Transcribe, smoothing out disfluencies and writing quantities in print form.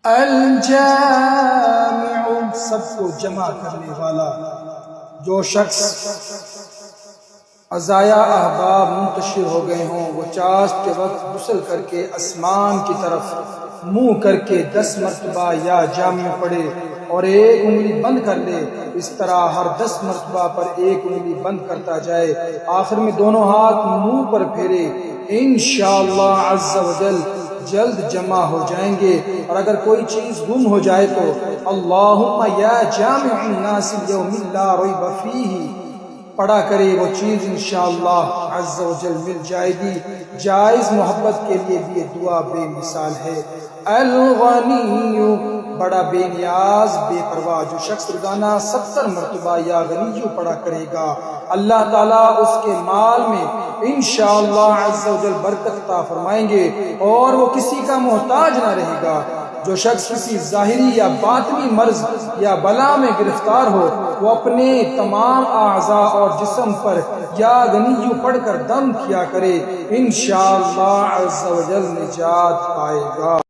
الجامع سب کو جمع کرنے والا۔ جو شخص عزایا احباب منتشر ہو گئے ہوں وہ چاشت کے وقت غسل کر کے آسمان کی طرف منہ کر کے 10 مرتبہ یا جامع پڑھے اور ایک انگلی بند کر لے، اس طرح ہر 10 مرتبہ پر ایک انگلی بند کرتا جائے، آخر میں دونوں ہاتھ منہ پر پھیرے، انشاءاللہ عز و جل جلد جمع ہو جائیں گے۔ اور اگر کوئی چیز گم ہو جائے تو اللہم یا جامع الناس اليوم لا ریب فیہ پڑھا کرے، وہ چیز انشاءاللہ عز و جل مل جائے گی۔ جائز محبت کے لیے بھی یہ دعا بے مثال ہے۔ الغنی بڑا بے نیاز بے پرواہ، جو شخص روزانہ 70 مرتبہ یا غنی پڑھا کرے گا اللہ تعالیٰ اس کے مال میں انشاءاللہ عز و جل برکت عطا فرمائیں گے اور وہ کسی کا محتاج نہ رہے گا۔ جو شخص کسی ظاہری یا باطنی مرض یا بلا میں گرفتار ہو وہ اپنے تمام اعضاء اور جسم پر یا غنی پڑھ کر دم کیا کرے، انشاءاللہ عز و جل نجات پائے گا۔